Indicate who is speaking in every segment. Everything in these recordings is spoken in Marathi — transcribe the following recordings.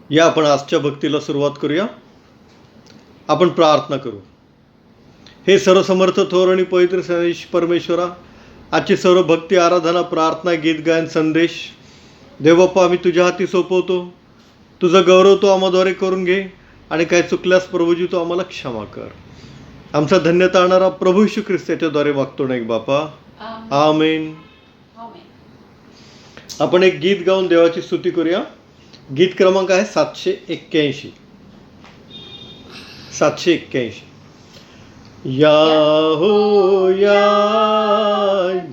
Speaker 1: या आपण आजच्या भक्तीला सुरुवात करूया. आपण प्रार्थना करू. हे सर्वसमर्थ थोर आणि पवित्र परमेश्वरा, आजची सर्व भक्ती, आराधना, प्रार्थना, गीत गायन, संदेश देवबाप्पा आम्ही तुझ्या हाती सोपवतो. तुझा गौरव तो आम्हाद्वारे करून घे आणि काय चुकल्यास प्रभूजी तो आम्हाला क्षमा कर. आमचा धन्यता आणणारा प्रभू येशू ख्रिस्त याच्याद्वारे मागतो ना एक बापा. आमेन. आपण एक गीत गाऊन देवाची स्तुती करूया. गीत क्रमांक आहे 781. 781. या हो या,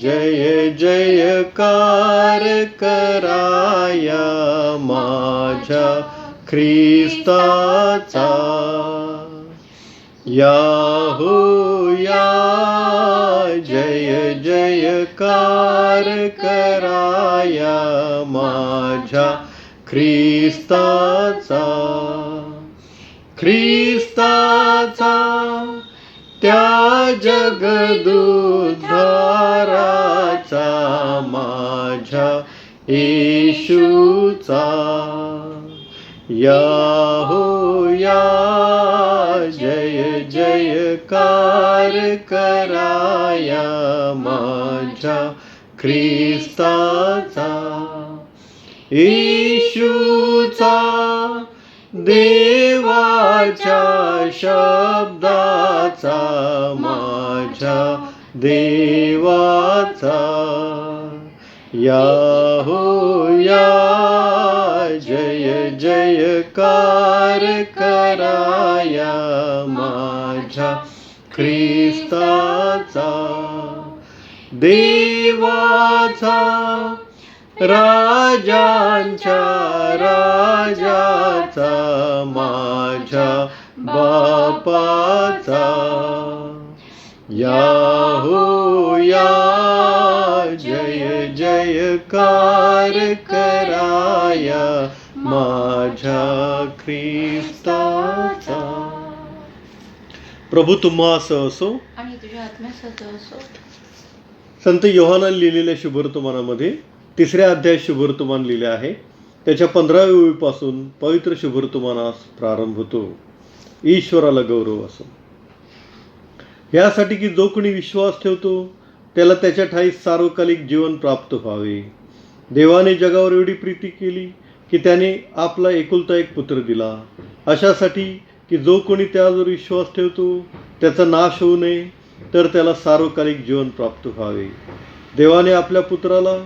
Speaker 1: जय जयकार कराया माझ्या ख्रिस्ताचा. या हो या, जय जयकार कराया माझ्या ख्रिस्ताचा. ख्रिस्ताचा त्या जगदुद्धाराचा, माझ्या येशूचा. या हो या, जय जयकार कराया माझ्या ख्रिस्ताचा. येशूचा देवाच्या शब्दाचा, माझ्या देवाचा. या हो या, जय जयकार कराया माझ्या ख्रिस्ताचा. देवाचा राजांच्या राजाचा, माझ्या बापाचा. या हो या, जय जयकार कराया माझ्या ख्रिस्ताचा. प्रभू तुम्हा असो
Speaker 2: आणि तुझ्या आत्म्यासह असो.
Speaker 1: संत योहानाने लिहिलेल्या शुभवर्तमानामध्ये 3ऱ्या अध्याय शुभवर्तमान लिहिले आहे. त्याच्या 15व्या ओळीपासून पवित्र शुभवर्तमानास प्रारंभ होतो. ईश्वराला गौरव असो. यासाठी की जो कोणी विश्वास ठेवतो त्याला त्याच्या ठाई सार्वकालिक जीवन प्राप्त व्हावे. देवाने जगावर एवढी प्रीती केली की त्याने आपला एकुलता एक पुत्र दिला, अशासाठी की जो कोणी त्यावर विश्वास ठेवतो त्याचा नाश होऊ नये, तर त्याला सार्वकालिक जीवन प्राप्त व्हावे. देवाने आपल्या पुत्राला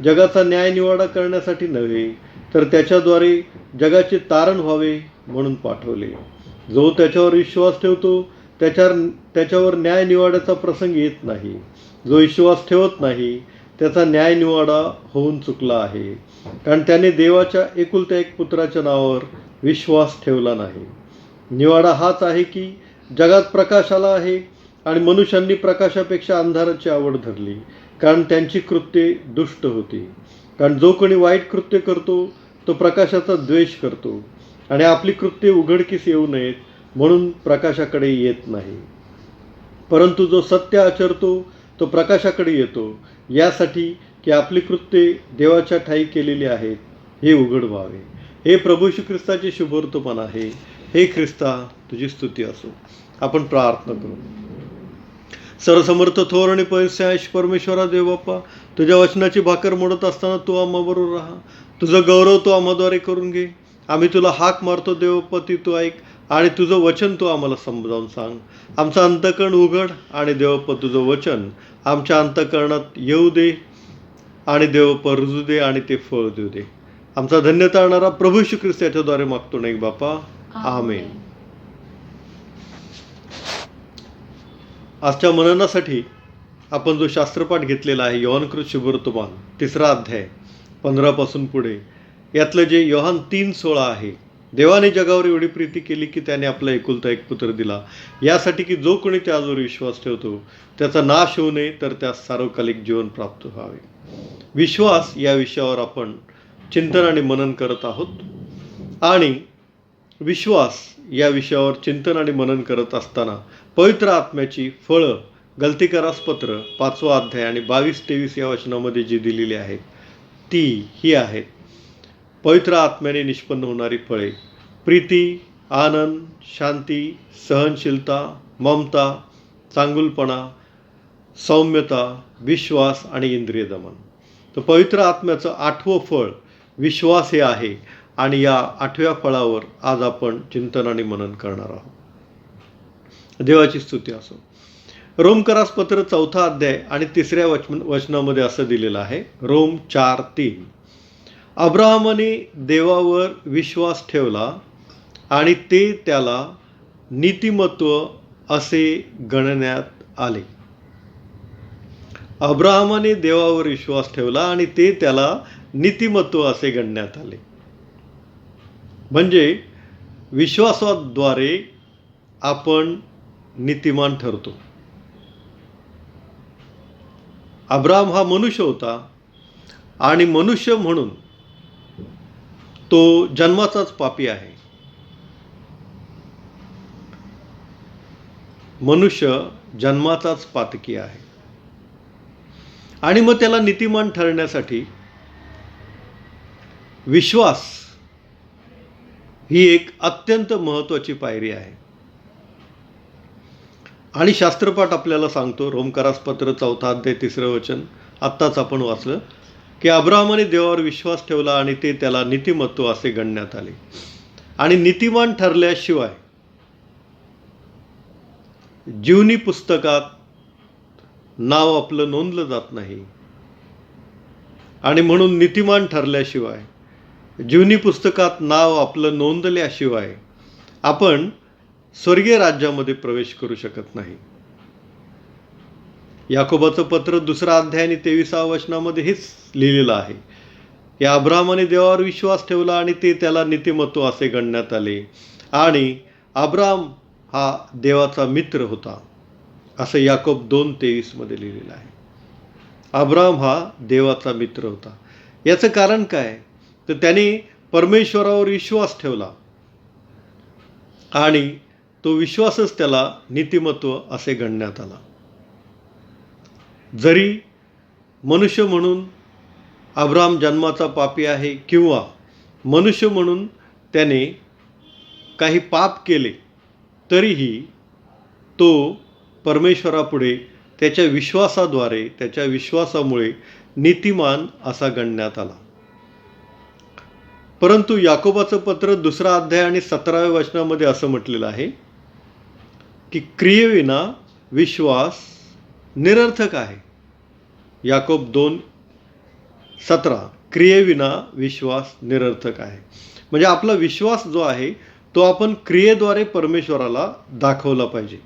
Speaker 1: जगाचा न्याय निवाडा करण्यासाठी नव्हे, तर त्याच्याद्वारे जगाचे तारण व्हावे म्हणून पाठवले. जो त्याच्यावर विश्वास ठेवतो त्याच्यावर न्याय निवाड्याचा प्रसंग येत नाही. जो विश्वास ठेवत नाही त्याचा न्याय निवाडा होऊन चुकला आहे, कारण त्याने देवाच्या एकुलत्या एक पुत्राच्या नावावर विश्वास ठेवला नाही. निवाडा हाच आहे की जगात प्रकाश आला आहे आणि मनुष्यांनी प्रकाशापेक्षा अंधाराची आवड धरली, कारण त्यांची कृत्ये दुष्ट होती. कारण जो कोणी वाईट कृत्य करतो तो प्रकाशाचा द्वेष करतो आणि आपली कृत्ये उघडकीस येऊ नयेत म्हणून प्रकाशाकडे येत नाही. परंतु जो सत्य आचरतो तो प्रकाशाकडे येतो, यासाठी की आपली कृत्ये देवाच्या ठाई केलेली आहेत हे उघड व्हावे. हे प्रभू येशू ख्रिस्ताचे शुभवर्तमान आहे. हे ख्रिस्ता तुझी स्तुती असो. आपण प्रार्थना करू. सर्वसमर्थ थोर आणि परमेश्वरा देवबाप्पा, तुझ्या वचनाची भाकर मोडत असताना तू आम्हाबरोबर राहा. तुझं गौरव तू आम्हाद्वारे करून घे. आम्ही तुला हाक मारतो देवबाप्पा, ती तू ऐक आणि तुझं वचन तू आम्हाला समजावून सांग. आमचं अंतःकरण उघड आणि देवबाप्पा तुझं वचन आमच्या अंतःकरणात येऊ दे आणि देवबाप्पा रुजू दे आणि ते फळ देऊ दे. आमचा धन्यता आणणारा प्रभू येशू ख्रिस्त याच्याद्वारे मागतो नाही बापा. आमेन. आजच्या मननासाठी आपण जो शास्त्रपाठ घेतलेला आहे, योहानकृत शुभवर्तमान 3रा अध्याय 15 पुढे, यातलं जे योहान 3:16 आहे. देवाने जगावर एवढी प्रीती केली की त्याने आपला एकुलता एक पुत्र दिला, यासाठी की जो कोणी त्यावर विश्वास ठेवतो त्याचा नाश होऊ नये, तर त्यास सार्वकालिक जीवन प्राप्त व्हावे. विश्वास या विषयावर आपण चिंतन आणि मनन करत आहोत. आणि विश्वास या विषयावर चिंतन आणि मनन करत असताना पवित्र आत्म्याची फळं गलतीकारास पत्र 5वा अध्याय आणि 22-23 या वचनामध्ये जी दिलेली आहेत ती ही आहेत. पवित्र आत्म्याने निष्पन्न होणारी फळे: प्रीती, आनंद, शांती, सहनशीलता, ममता, चांगुलपणा, सौम्यता, विश्वास आणि इंद्रिय दमन. तर पवित्र आत्म्याचं 8वं फळ विश्वास हे आहे आणि या 8व्या फळावर आज आपण चिंतन आणि मनन करणार आहोत. देवाची स्तुती असो. रोमकरास पत्र 4था अध्याय आणि 3ऱ्या वचनामध्ये असं दिलेलं आहे. रोम 4:3. अब्राहमाने देवावर विश्वास ठेवला आणि ते त्याला नीतिमत्व असे गणण्यात आले. अब्राहमाने देवावर विश्वास ठेवला आणि ते त्याला नीतिमत्व असे गणण्यात आले. म्हणजे विश्वासाद्वारे आपण नीतिमान ठरतो. अब्राहम हा मनुष्य होता आणि मनुष्य म्हणून तो जन्माचाच पापी आहे. मनुष्य जन्माचाच पातकी आहे आणि मग त्याला नीतिमान ठरण्यासाठी विश्वास ही एक अत्यंत महत्त्वाची पायरी आहे. आणि शास्त्रपाठ आपल्याला सांगतो, रोमकरास पत्र 4था अध्याय 3रं वचन आत्ताच आपण वाचलं, की अब्राहमाने देवावर विश्वास ठेवला आणि ते त्याला नीतिमत्व असे गणण्यात आले. आणि नीतिमान ठरल्याशिवाय जीवनी पुस्तकात नाव आपलं नोंदलं जात नाही. आणि म्हणून नीतिमान ठरल्याशिवाय, जीवनी पुस्तकात नाव आपलं नोंदल्याशिवाय आपण स्वर्गीय राज्यामध्ये प्रवेश करू शकत नाही. याकोबाचं पत्र 2रा अध्याय आणि 23व्या वचनामध्ये हेच लिहिलेलं आहे. या अब्राहमाने देवावर विश्वास ठेवला आणि ते त्याला नीतिमत्व असे गणण्यात आले. आणि अब्राहम हा देवाचा मित्र होता, असं याकोब 2:23 मध्ये लिहिलेलं आहे. अब्राहम हा देवाचा मित्र होता. याचं कारण काय? तर त्याने परमेश्वरावर विश्वास ठेवला आणि तो विश्वासच त्याला नीतिमत्व असे गणण्यात आला. जरी मनुष्य म्हणून अब्राहम जन्माचा पापी आहे किंवा मनुष्य म्हणून त्याने काही पाप केले, तरीही तो परमेश्वरापुढे त्याच्या विश्वासाद्वारे, त्याच्या विश्वासामुळे नीतिमान असा गणण्यात आला. परंतु याकोबाचं पत्र 2रा अध्याय आणि 17व्या वचनामध्ये असं म्हटलेलं आहे की क्रियेविना विश्वास निरर्थक आहे. याकोब 2:17. क्रियेविना विश्वास निरर्थक आहे. म्हणजे आपला विश्वास जो आहे तो आपण क्रियेद्वारे परमेश्वराला दाखवला पाहिजे.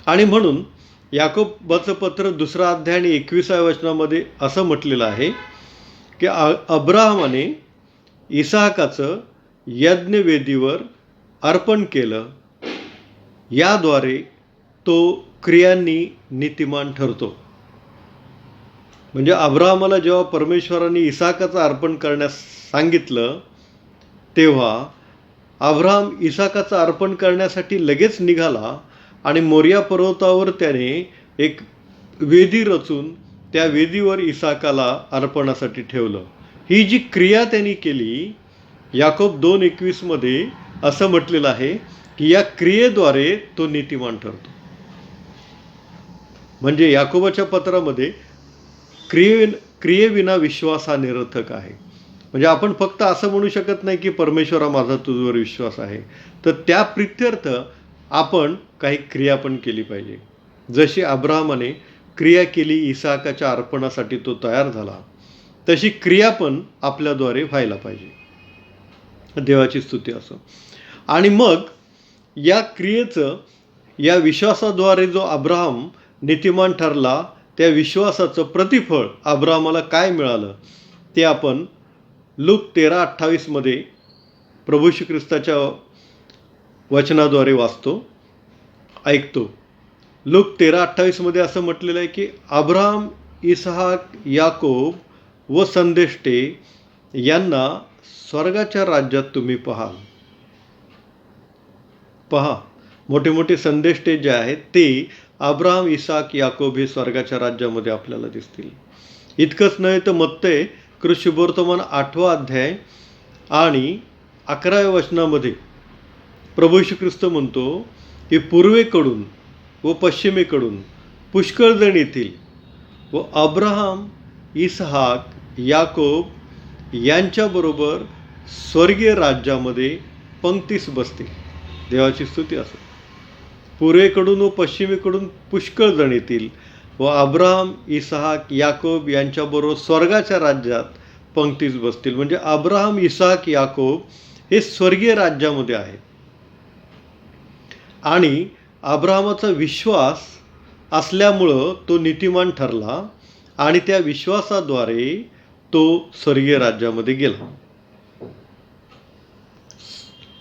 Speaker 1: आणि म्हणून याकोबाचं पत्र 2रा अध्याय आणि 21व्या वचनामध्ये असं म्हटलेलं आहे की अब्राहमाने इसाहकाचं यज्ञवेदीवर अर्पण केलं, याद्वारे तो क्रियांनी नीतिमान ठरतो. म्हणजे अब्राहमाला जेव्हा परमेश्वराने इसाहकाचं अर्पण करण्यास सांगितलं, तेव्हा अब्राहम इसाहकाचं अर्पण करण्यासाठी लगेच निघाला आणि मोरिया पर्वतावर त्याने एक वेदी रचून त्या वेदीवर इसाहकाला अर्पणासाठी ठेवलं. ही जी क्रिया त्यांनी केली, याकोब 2:21 मध्ये असं म्हटलेलं आहे की या क्रियेद्वारे तो नीतिमान ठरतो. म्हणजे याकोबाच्या पत्रामध्ये क्रियेविना विश्वास हा निरर्थक आहे. म्हणजे आपण फक्त असं म्हणू शकत नाही की परमेश्वरा माझा तुझ्यावर विश्वास आहे, तर त्या प्रित्यर्थ आपण काही क्रिया पण केली पाहिजे. जशी अब्राहमाने क्रिया केली, इसाहकाच्या अर्पणासाठी तो तयार झाला, तशी क्रिया पण आपल्याद्वारे व्हायला पाहिजे. देवाची स्तुती असो. आणि मग या क्रियेचं, या विश्वासाद्वारे जो अब्राहम नीतिमान ठरला, त्या विश्वासाचं प्रतिफळ अब्राहमाला काय मिळालं ते आपण लूक 13:28 मध्ये प्रभू श्री ख्रिस्ताच्या वचनाद्वारे वाचतो, ऐकतो. लूक 13:28 मध्ये असं म्हटलेलं आहे की अब्राहम, इसहाक, याकोब व संदेष्टे यांना स्वर्गाच्या राज्यात तुम्ही पाहाल. पहा, मोठे मोठे संदेष्टे जे आहेत ते अब्राहम, इसाक, याकोब हे स्वर्गाच्या राज्यामध्ये आपल्याला दिसतील. इतकंच नव्हे तर मत्ते लुक्र शुभवर्तमान 8वा अध्याय आणि 11व्या वचनामध्ये प्रभू येशू ख्रिस्त म्हणतो की पूर्वेकडून व पश्चिमेकडून पुष्कळ जण येतील व अब्राहम, इसहाक, याकोब यांच्याबरोबर स्वर्गीय राज्यामध्ये पंक्तीस बसतील. देवाची स्तुती असो. पूर्वेकडून व पश्चिमेकडून पुष्कळ जण येतील व अब्राहम, इसहाक, याकोब यांच्याबरोबर स्वर्गाच्या राज्यात पंक्तीस बसतील. म्हणजे अब्राहम, इसहाक, याकोब हे स्वर्गीय राज्यामध्ये आहेत. आणि अब्राहमाचा विश्वास असल्यामुळं तो नीतिमान ठरला आणि त्या विश्वासाद्वारे तो स्वर्गीय राज्यामध्ये गेला.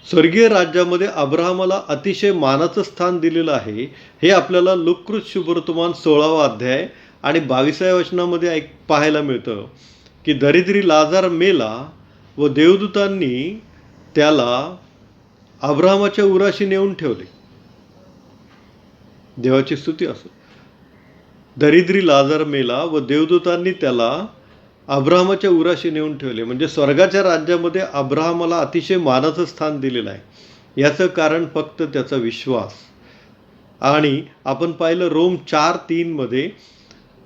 Speaker 1: स्वर्गीय राज्यामध्ये अब्राहमाला अतिशय मानाचं स्थान दिलेलं आहे. हे आपल्याला लुकृत शुभवर्तमान 16वा अध्याय आणि 22व्या वचनामध्ये पाहायला मिळतं की दरिद्री लाजार मेला व देवदूतांनी त्याला अब्राहमाच्या उराशी नेऊन ठेवले. देवाची स्तुती असो. दरिद्री लाजार मेला व देवदूतांनी त्याला अब्राहमाच्या उराशी नेऊन ठेवले. म्हणजे स्वर्गाच्या राज्यामध्ये अब्राहमाला अतिशय मानाचं स्थान दिलेलं आहे. याचं कारण फक्त त्याचा विश्वास. आणि आपण पाहिलं रोम 4:3 मध्ये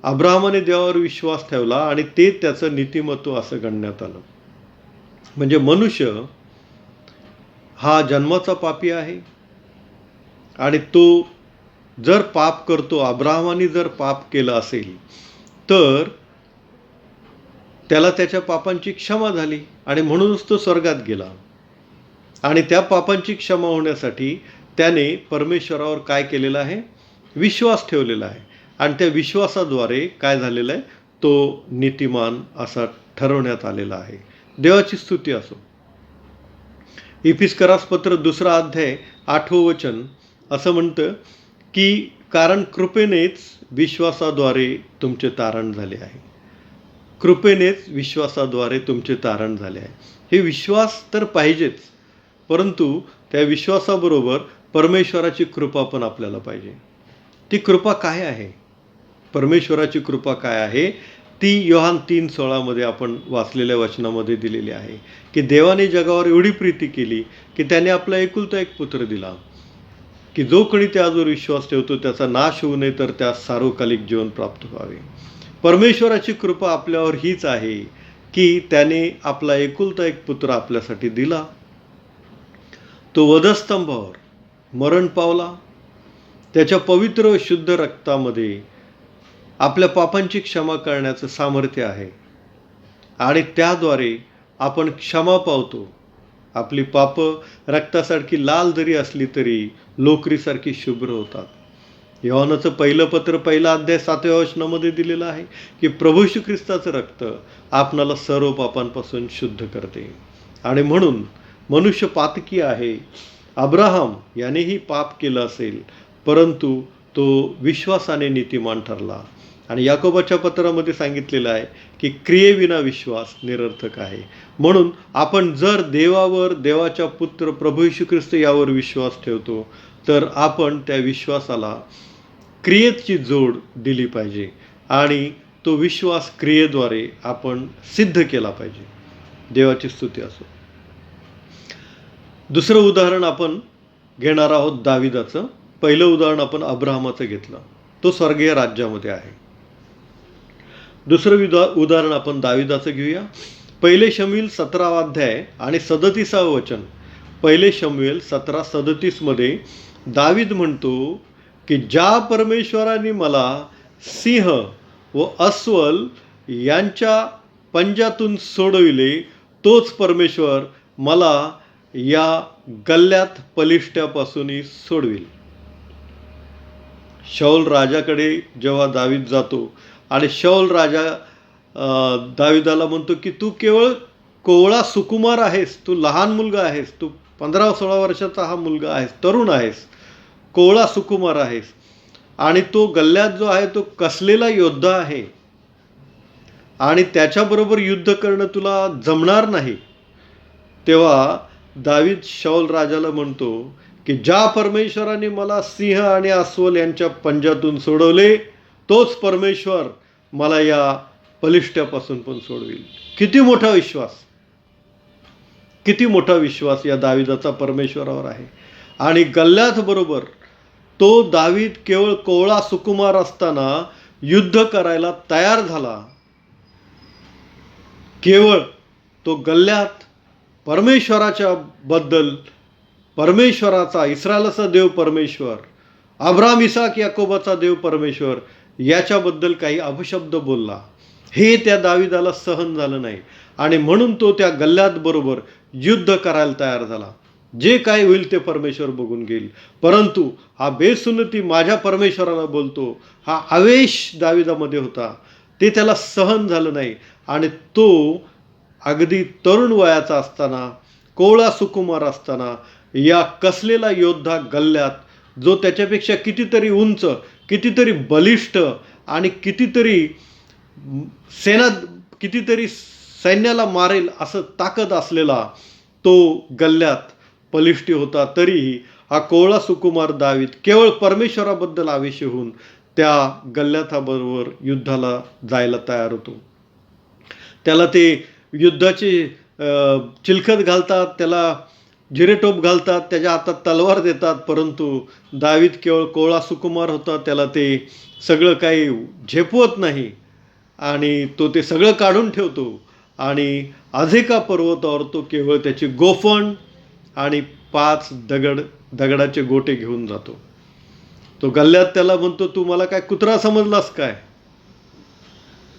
Speaker 1: अब्राहमाने देवावर विश्वास ठेवला आणि ते त्याचं नीतिमत्व असं गणण्यात आलं. म्हणजे मनुष्य हा जन्माचा पापी आहे आणि तो जर पाप करतो, अब्राहमाने जर पाप केलं असेल तर त्याला त्याच्या पापांची क्षमा झाली आणि म्हणूनच तो स्वर्गात गेला. आणि त्या पापांची क्षमा होण्यासाठी त्याने परमेश्वरावर काय केलेलं आहे? विश्वास ठेवलेला आहे. आणि त्या विश्वासाद्वारे काय झालेलं आहे? तो नीतिमान असा ठरवण्यात आलेला आहे. देवाची स्तुती असो. इफिस्करास पत्र 2 अध्याय 8वं वचन असं म्हणतं की कारण कृपेनेच विश्वासाद्वारे तुमचे तारण झाले आहे. कृपेनेच विश्वासाद्वारे तुमचे तारण झाले आहे. हे विश्वास तर पाहिजेच, परंतु त्या विश्वासाबरोबर परमेश्वराची कृपा पण आपल्याला पाहिजे. ती कृपा काय आहे? परमेश्वराची कृपा काय आहे? ती योहान 3:16 मध्ये आपण वाचलेल्या वचनामध्ये दिलेली आहे की देवाने जगावर एवढी प्रीती केली की त्याने आपला एकुलता एक पुत्र दिला की जो कोणी त्यावर विश्वास ठेवतो त्याचा नाश होऊ नये तर त्यास सार्वकालिक जीवन प्राप्त व्हावे. परमेश्वराची कृपा आपल्यावर हीच आहे की त्याने आपला एकुलता एक पुत्र आपल्यासाठी दिला. तो वधस्तंभावर मरण पावला. त्याच्या पवित्र व शुद्ध रक्तामध्ये आपल्या पापांची क्षमा करण्याचं सामर्थ्य आहे आणि त्याद्वारे आपण क्षमा पावतो. आपली पापं रक्तासारखी लाल जरी असली तरी लोकरीसारखी शुभ्र होतात. योहानाचं पहिलं पत्र 1 अध्याय 7व्या वचनामध्ये दिलेलं आहे की प्रभू येशू ख्रिस्ताचं रक्त आपणाला सर्व पापांपासून शुद्ध करते. आणि म्हणून मनुष्य पातकी आहे. अब्राहम यानेही पाप केलं असेल परंतु तो विश्वासाने नीतिमान ठरला. आणि याकोबाच्या पत्रामध्ये सांगितलेलं आहे की क्रियेविना विश्वास निरर्थक आहे. म्हणून आपण जर देवावर, देवाच्या पुत्र प्रभू येशू ख्रिस्त यावर विश्वास ठेवतो तर आपण त्या विश्वासाला क्रियेची जोड दिली पाहिजे आणि तो विश्वास क्रियेद्वारे आपण सिद्ध केला पाहिजे. देवाची स्तुती असो. दुसरं उदाहरण आपण घेणार आहोत दाविदाचं. पहिलं उदाहरण आपण अब्राहमाचं घेतलं. तो स्वर्गीय राज्यामध्ये आहे. दुसरं उदाहरण आपण दाविदाचं घेऊया. 1 शमूएल 17 अध्याय आणि 37 वचन. 1 शमूएल 17:37 मध्ये दावीद म्हणतो की ज्या परमेश्वराने मला सिंह व अस्वल यांच्या पंजातून सोडविले तोच परमेश्वर मला या गल्ल्यात पलिष्ट्यापासूनही सोडविल. शाऊल राजाकडे जेव्हा दावीद जातो आणि शाऊल राजा दाविदाला म्हणतो की तू केवळ कोवळा सुकुमार आहेस, तू लहान मुलगा आहेस, तू 15-16 वर्षाचा हा मुलगा आहेस, तरुण आहेस, कोवळा सुकुमार आहेस आणि तो गल्ल्यात जो आहे तो कसलेला योद्धा आहे आणि त्याच्याबरोबर युद्ध करणं तुला जमणार नाही. तेव्हा दावीद शाऊल राजाला म्हणतो की ज्या परमेश्वराने मला सिंह आणि अस्वल यांच्या पंजातून सोडवले तोच परमेश्वर मला या बलिष्ठापासून पण सोडविल. किती मोठा विश्वास, किती मोठा विश्वास या दाविदाचा परमेश्वरावर आहे. आणि गल्ल्यात बरोबर तो दावीद केवळ कोवळा सुकुमार असताना युद्ध करायला तयार झाला. केवळ तो गल्ल्यात परमेश्वराच्या बद्दल, परमेश्वराचा, इस्रायलाचा देव परमेश्वर, अब्राम, इसाक, याकोबाचा देव परमेश्वर याच्याबद्दल काही अपशब्द बोलला. हे त्या दाविदाला सहन झालं नाही आणि म्हणून तो त्या गल्ल्यात बरोबर युद्ध करायला तयार झाला. जे काय होईल ते परमेश्वर बघून घेईल, परंतु हा बेसुन्नती माझ्या परमेश्वराला बोलतो, हा आवेश दाविदामध्ये होता, ते त्याला सहन झालं नाही. आणि तो अगदी तरुण वयाचा असताना, कोवळा सुकुमार असताना या कसलेला योद्धा गल्ल्यात, जो त्याच्यापेक्षा कितीतरी उंच, कितीतरी बलिष्ठ आणि कितीतरी सैन्याला मारेल असं ताकद असलेला तो गल्ल्यात बलिष्ठ होता. तरीही हा कोवळा सुकुमार दावीद केवळ परमेश्वराबद्दल आवेशी होऊन त्या गल्ल्याताबरोबर युद्धाला जायला तयार होतो. त्याला ते युद्धाची चिलखत घालतात, त्याला जिरेटोप घालतात, त्याच्या हातात तलवार देतात, परंतु दावीद केवळ कोवळा सुकुमार होता, त्याला ते सगळं काही झेपवत नाही आणि तो ते सगळं काढून ठेवतो. आणि अझेका पर्वतावर तो केवळ त्याची गोफण आणि 5 दगडाचे गोटे घेऊन जातो. तो गल्ल्यात त्याला म्हणतो, तू मला काय कुत्रा समजलास काय?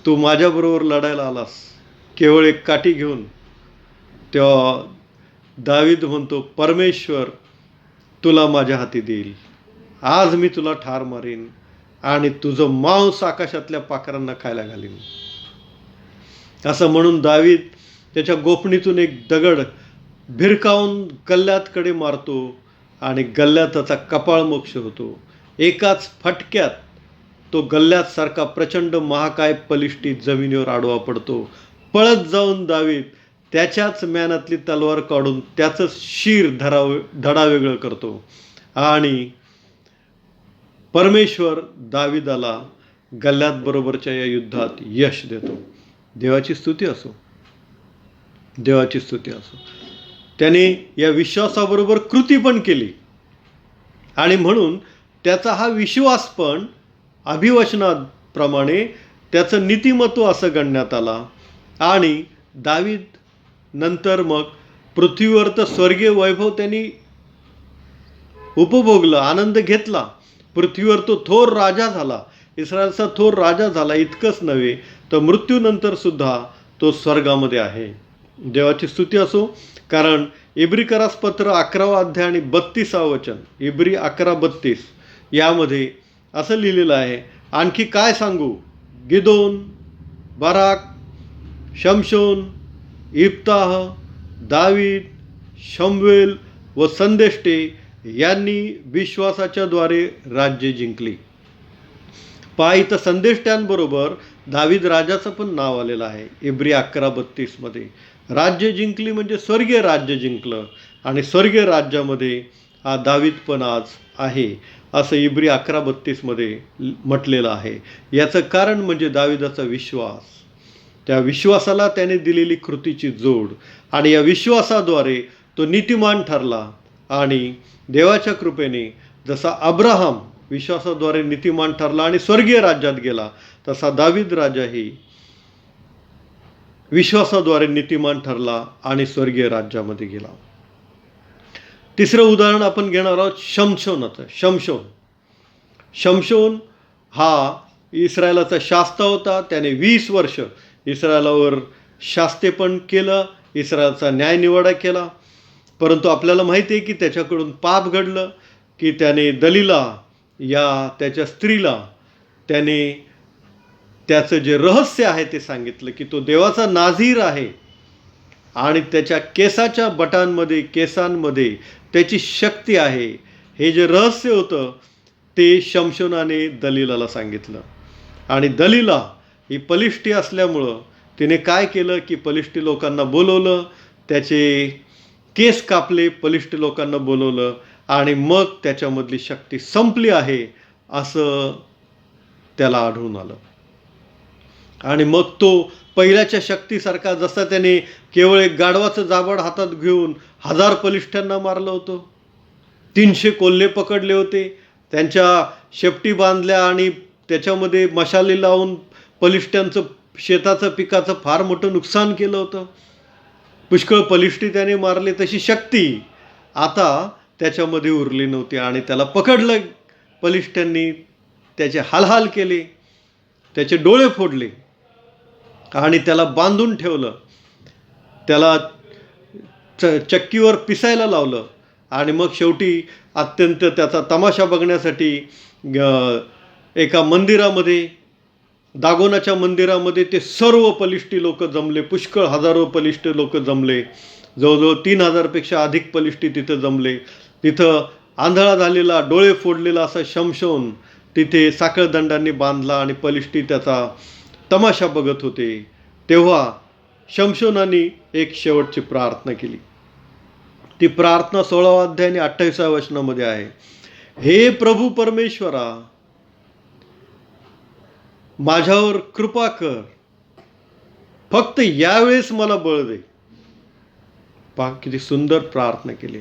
Speaker 1: तू माझ्याबरोबर लढायला आलास केवळ एक काठी घेऊन. तेव्हा दावीद म्हणतो, परमेश्वर तुला माझ्या हाती देईल, आज मी तुला ठार मारीन आणि तुझं मांस आकाशातल्या पाखरांना खायला घालीन. असं म्हणून दावीद त्याच्या गोफणीतून एक दगड भिरकावून गल्ल्यातकडे मारतो आणि गल्ल्याताचा कपाळमोक्ष होतो. एकाच फटक्यात तो गल्ल्यातसारखा प्रचंड महाकाय बलिष्ठ जमिनीवर आडवा पडतो. पळत जाऊन दावीद त्याच्याच म्यानातली तलवार काढून त्याचंच शिर धडा वेगळं करतो आणि परमेश्वर दावीदाला गल्ल्यात बरोबरच्या या युद्धात यश देतो. देवाची स्तुती असो, देवाची स्तुती असो. त्याने या विश्वासाबरोबर कृती पण केली आणि म्हणून त्याचा हा विश्वास पण अभिवचनाप्रमाणे त्याचं नीतिमत्व असं गणण्यात आला. आणि दावीद नंतर मग पृथ्वीवर तर स्वर्गीय वैभव त्यांनी उपभोगलं, आनंद घेतला. पृथ्वीवर तो थोर राजा झाला, इस्रायलचा थोर राजा झाला. इतकंच नव्हे तर मृत्यूनंतर सुद्धा तो स्वर्गामध्ये आहे. देवाची स्तुती असो. कारण इब्रिकरास पत्र 11 अध्याय आणि 32 वचन, इब्री 11:32 यामध्ये असं लिहिलेलं आहे, आणखी काय सांगू, गिदोन, बाराक, शमशोन, इफ्ताह, दावीद, शमवेल व संदेष्टे यांनी विश्वासाच्या द्वारे राज्ये जिंकली. पहा, इथं संदेष्ट्यांबरोबर दावीद राजाचं पण नाव आलेलं आहे. इब्री 11:32 मध्ये राज्य जिंकली म्हणजे स्वर्गीय राज्य जिंकलं आणि स्वर्गीय राज्यामध्ये हा दावीद पण आज आहे असं इब्री 11:32 मध्ये म्हटलेलं आहे. याचं कारण म्हणजे दावीदाचा विश्वास, त्या विश्वासाला त्याने दिलेली कृतीची जोड आणि या विश्वासाद्वारे तो नीतिमान ठरला. आणि देवाच्या कृपेने जसा अब्राहम विश्वासाद्वारे नीतिमान ठरला आणि स्वर्गीय राज्यात गेला, तसा दावीद राजाही विश्वासाद्वारे नीतिमान ठरला आणि स्वर्गीय राज्यामध्ये गेला. तिसरं उदाहरण आपण घेणार आहोत शमशोनाचं. शमशोन हा इस्रायलाचा शास्ता होता. त्याने 20 वर्ष इस्रायलावर शास्तेपण केलं, इस्रायलचा न्यायनिवाडा केला. परंतु आपल्याला माहिती आहे की त्याच्याकडून पाप घडलं की त्याने दलीला या त्याच्या स्त्रीला त्याने त्याचं जे रहस्य आहे ते सांगितलं की तो देवाचा नाझीर आहे आणि त्याच्या केसांमध्ये त्याची शक्ती आहे. हे जे रहस्य होतं ते शमशोनाने दलीलाला सांगितलं. आणि दलीला ही पलिष्ठी असल्यामुळं तिने काय केलं की पलिष्ठी लोकांना बोलवलं, त्याचे केस कापले, पलिष्ठी लोकांना बोलवलं आणि मग त्याच्यामधली शक्ती संपली आहे असं त्याला आढळून आलं. आणि मग तो पहिल्याच्या शक्तीसारखा, जसा त्याने केवळ एक गाढवाचं जाबड हातात घेऊन 1000 बलिष्ठांना मारलं होतं, 300 कोल्हे पकडले होते, त्यांच्या शेपटी बांधल्या आणि त्याच्यामध्ये मशाली लावून बलिष्ठांचं शेताचं पिकाचं फार मोठं नुकसान केलं होतं, पुष्कळ बलिष्ठी त्याने मारले, तशी शक्ती आता त्याच्यामध्ये उरली नव्हती. आणि त्याला पकडलं बलिष्ठांनी, त्याचे हालहाल केले, त्याचे डोळे फोडले आणि त्याला बांधून ठेवलं, त्याला चक्कीवर पिसायला लावलं. आणि मग शेवटी अत्यंत त्याचा तमाशा बघण्यासाठी एका मंदिरामध्ये, दागोनाच्या मंदिरामध्ये ते सर्व बलिष्ठी लोक जमले, पुष्कळ हजारो बलिष्ठ लोक जमले, जवळजवळ 3000पेक्षा अधिक बलिष्ठी तिथं जमले. तिथं आंधळा झालेला, डोळे फोडलेला असा शमशोन तिथे साखळदंडांनी बांधला आणि बलिष्ठी त्याचा तमाशा बघत होते. तेव्हा शमशोनाने एक शेवटची प्रार्थना केली. ती प्रार्थना 16 अध्याय आणि 28 वचनामध्ये आहे. हे प्रभू परमेश्वरा, माझ्यावर कृपा कर, फक्त यावेळेस मला बळ दे. पहा किती सुंदर प्रार्थना केली.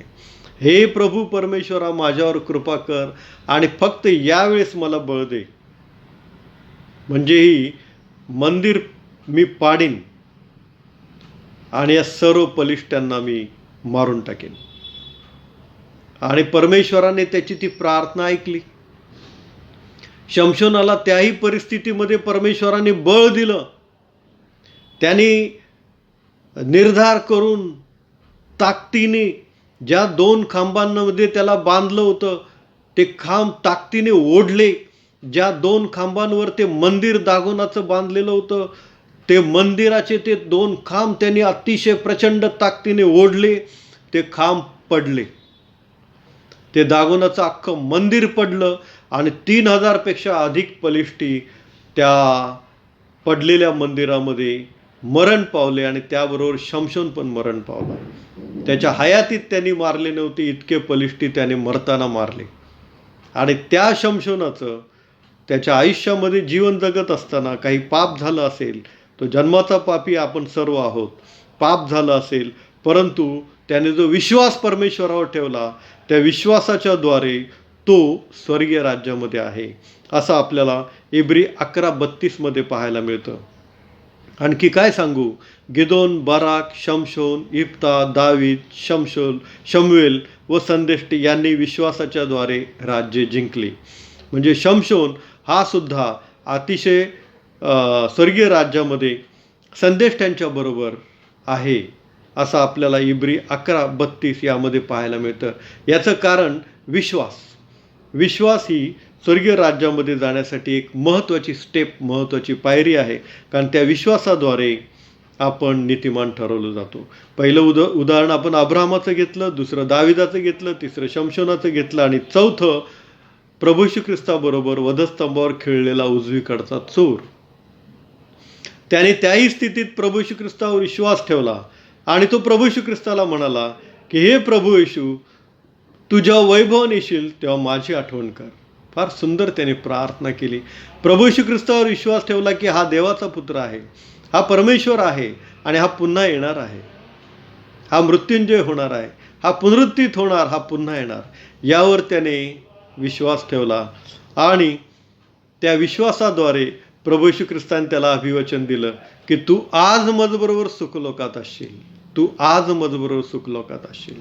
Speaker 1: हे प्रभू परमेश्वरा, माझ्यावर कृपा कर आणि फक्त यावेळेस मला बळ दे. म्हणजे ही मंदिर मी पाडीन आणि या सर्व बलिष्ठांना मी मारून टाकेन. आणि परमेश्वराने त्याची ती प्रार्थना ऐकली. शमशोनाला त्याही परिस्थितीमध्ये परमेश्वराने बळ दिलं. त्यांनी निर्धार करून ताकदीने ज्या 2 खांबांमध्ये त्याला बांधलं होतं ते खांब ताकदीने ओढले. ज्या 2 खांबांवर ते मंदिर दागोनाचं बांधलेलं होतं ते मंदिराचे ते 2 खांब त्यांनी अतिशय प्रचंड ताकदीने ओढले. ते खांब पडले, ते दागोनाचं अख्खं मंदिर पडलं आणि 3000पेक्षा अधिक बलिष्ठी त्या पडलेल्या मंदिरामध्ये मरण पावले. आणि त्याबरोबर शमशोन पण मरण पावला. त्याच्या हयातीत त्यांनी मारले नव्हते इतके बलिष्ठी त्याने मरताना मारले. आणि त्या शमशोनाचं त्याच्या आयुष्यामध्ये जीवन जगत असताना काही पाप झालं असेल, तो जन्माचा पापी आपण सर्व आहोत, पाप झालं असेल, परंतु त्याने जो विश्वास परमेश्वरावर ठेवला त्या विश्वासाच्या द्वारे तो स्वर्गीय राज्यामध्ये आहे, असं आपल्याला इब्री 11:32 पाहायला मिळतं. आणखी काय सांगू, गिदोन, बाराक, शमशोन, इप्ता, दावीद, शमूएल व संदेष्टी यांनी विश्वासाच्या द्वारे राज्ये जिंकली. म्हणजे शमशोन हा सुद्धा अतिशय स्वर्गीय राज्यामध्ये संदेष्ट्यांच्या बरोबर आहे, असं आपल्याला इब्री 11:32 यामध्ये पाहायला मिळतं. याचं कारण विश्वास ही स्वर्गीय राज्यामध्ये जाण्यासाठी एक महत्त्वाची स्टेप, महत्त्वाची पायरी आहे. कारण त्या विश्वासाद्वारे आपण नीतिमान ठरवलं जातो. पहिलं उदाहरण आपण अब्राहमाचं घेतलं, दुसरं दाविदाचं घेतलं, तिसरं शमशोनाचं घेतलं आणि चौथं प्रभू येशू ख्रिस्ताबरोबर वधस्तंभावर खिळलेला उजवीकडचा चोर. त्याने त्याही स्थितीत प्रभू येशू ख्रिस्तावर विश्वास ठेवला आणि तो प्रभू येशू ख्रिस्ताला म्हणाला की हे प्रभू येशू, तू जेव्हा वैभवान येशील तेव्हा माझी आठवण कर. फार सुंदर त्याने प्रार्थना केली. प्रभू येशू ख्रिस्तावर विश्वास ठेवला की हा देवाचा पुत्र आहे, हा परमेश्वर आहे आणि हा पुन्हा येणार आहे, हा मृत्युंजय होणार आहे, हा पुनरुत्थित होणार, हा पुन्हा येणार. यावर त्याने विश्वास ठेवला आणि त्या विश्वासाद्वारे प्रभू येशू ख्रिस्ताने त्याला अभिवचन दिलं की तू आज माझबरोबर सुखलोकात असशील, तू आज माझबरोबर सुखलोकात असशील.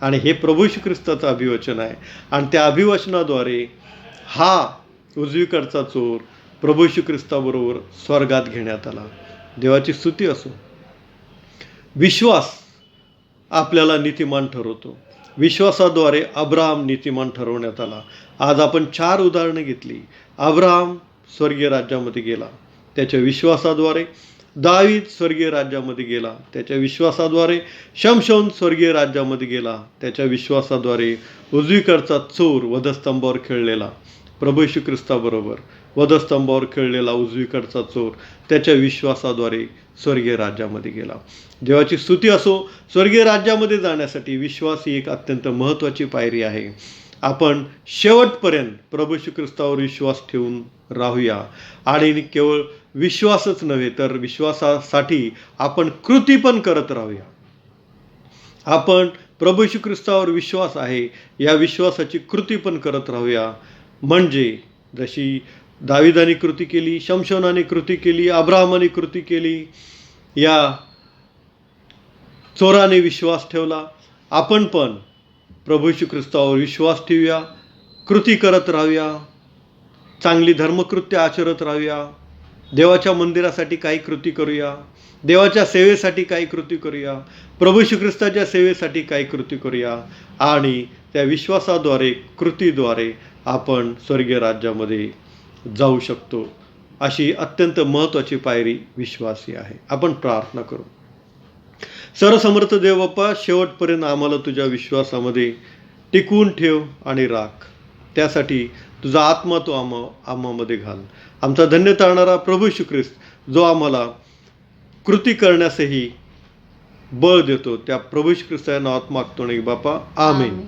Speaker 1: आणि हे प्रभू येशू ख्रिस्ताचं अभिवचन आहे. आणि त्या अभिवचनाद्वारे हा उजवीकडचा चोर प्रभू येशू ख्रिस्ताबरोबर स्वर्गात घेण्यात आला. देवाची स्तुती असो. विश्वास आपल्याला नीतिमान ठरवतो. विश्वासाद्वारे अब्राहम नीतिमान ठरवण्यात आला. आज आपण 4 उदाहरणं घेतली. अब्राहम स्वर्गीय राज्यामध्ये गेला त्याच्या विश्वासाद्वारे, दावीद स्वर्गीय राज्यामध्ये गेला त्याच्या विश्वासाद्वारे, शमशोन स्वर्गीय राज्यामध्ये गेला त्याच्या विश्वासाद्वारे, उजवीकडचा चोर वधस्तंभावर खिळलेला प्रभू येशू ख्रिस्ताबरोबर वधस्तंभावर खिळलेला उजवीकडचा चोर त्याच्या विश्वासाद्वारे स्वर्गीय राज्यामध्ये गेला. देवाची स्तुती असो. स्वर्गीय राज्यामध्ये जाण्यासाठी विश्वास ही एक अत्यंत महत्त्वाची पायरी आहे. आपण शेवटपर्यंत प्रभू श्री ख्रिस्तावर विश्वास ठेवून राहूया. आणि केवळ विश्वासच नव्हे तर विश्वासासाठी आपण कृती पण करत राहूया. आपण प्रभू श्री ख्रिस्तावर विश्वास आहे, या विश्वासाची कृती पण करत राहूया. म्हणजे जशी दाविदाने कृती केली, शमशोनाने कृती केली, अब्राहमाने कृती केली, या चोराने विश्वास ठेवला, आपण पण प्रभू श्री ख्रिस्तावर विश्वास ठेवूया, कृती करत राहूया, चांगली धर्मकृत्य आचरत राहूया, देवाच्या मंदिरासाठी काही कृती करूया, देवाच्या सेवेसाठी काही कृती करूया, प्रभू श्री ख्रिस्ताच्या सेवेसाठी काही कृती करूया. आणि त्या विश्वासाद्वारे, कृतीद्वारे आपण स्वर्गीय राज्यामध्ये जाऊ शकतो. अशी अत्यंत महत्त्वाची पायरी विश्वास ही आहे. आपण प्रार्थना करू. सर्वसमर्थ देव बाप्पा, शेवटपर्यंत आम्हाला तुझ्या विश्वासामध्ये टिकवून ठेव आणि राख. त्यासाठी तुझा आत्मा तो आम्हामध्ये घाल. आमचा धन्य तारणारा प्रभू श्री ख्रिस्त जो आम्हाला कृती करण्यासही बळ देतो, त्या प्रभू श्री ख्रिस्ताच्या नावात मागतो नाही बापा, आमेन.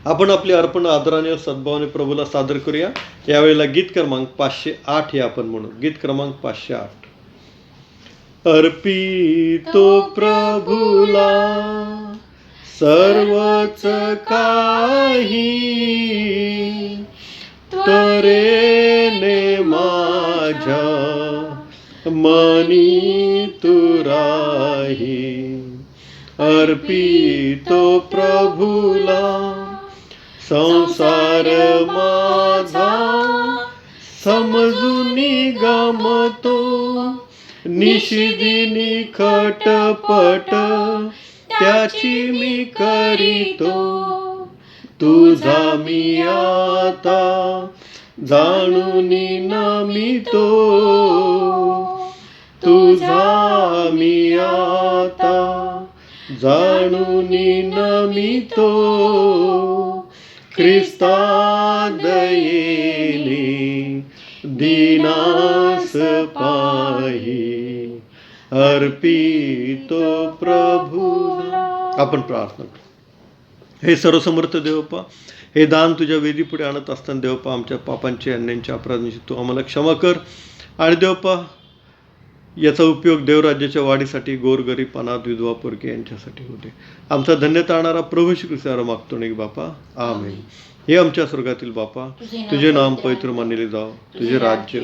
Speaker 1: आपण आपले अर्पण आदराने सद्भावाने प्रभूला सादर करूया. यावेळेला गीत क्रमांक 508 हे आपण म्हणू. गीत क्रमांक 508. अर्पितो प्रभूला सर्वच काही, तरेने माझ्या मनी तू राही. अर्पितो प्रभूला संसार माझा समजून गमतो, निशिदिनी खटपट त्याची मी करीतो. तुझा मी आता जाणून नमितो, तुझा मी आता जाणून नमितो. ख्रिस्ता दयेने दीनास पाही, अर्पितो प्रभूला. आपण प्रार्थना करू. हे सर्वसमर्थ देवपा, हे दान तुझ्या वेदीपुढे आणत असताना देवपा, आमच्या पापांचे अन्यांच्या अपराधांची तू आम्हाला क्षमा कर. आणि देवपा, याचा उपयोग देवराज्याच्या वाढीसाठी, गोरगरीब, अनाथ, विधवा, पोरके यांच्यासाठी होते. आमचा धन्य तारणारा प्रभू श्री ख्रिस्ताला मागतो नाही बापा, आमेन. हे आमच्या स्वर्गातील बापा, तुझे नाम पवित्र मानले जाव, तुझे राज्य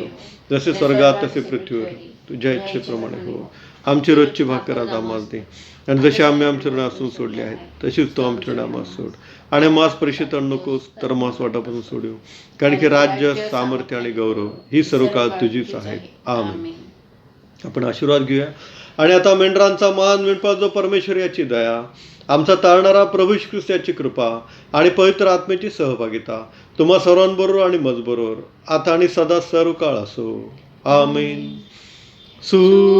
Speaker 1: जसे स्वर्गात तसे पृथ्वीवर तुझ्या इच्छेप्रमाणे हो. आमची रोजची भाकर आज आम्हाला दे, आणि जसे आम्ही आमच्या ऋणासून सोडले आहेत तशीच तो आमच्या ऋणामास सोड. आणि मास परीक्षेत आणू नकोस, तर मास वाटापासून सोडू. कारण की राज्य, सामर्थ्य आणि गौरव ही सर्व काळ तुझीच आहेत, आमेन. आपण आशीर्वाद घेऊया. आणि आता मेंढरांचा मान, मेंढपाळ जो परमेश्वर याची दया, आमचा तारणारा प्रभू श्री ख्रिस्त याची कृपा आणि पवित्र आत्म्याची सहभागिता तुम्हा सर्वांबरोबर आणि मजबरोबर आता आणि सदा सर्व काळ असो, आमेन. सुवंद्य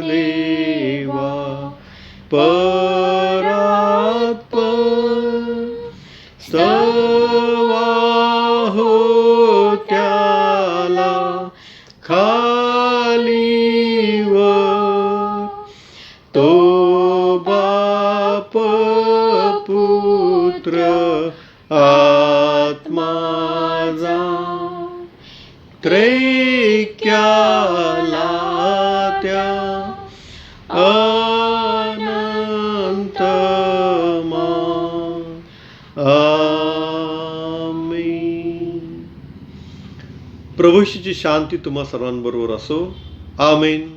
Speaker 1: देवा परात्पर, सवा हो त्याला खालीवर, तो बाप पुत्र आत्मा जा, त्रैक्याला त्या अनंत मान, आमेन. प्रभूची शांती तुम्हा सर्वांबरोबर असो, आमेन.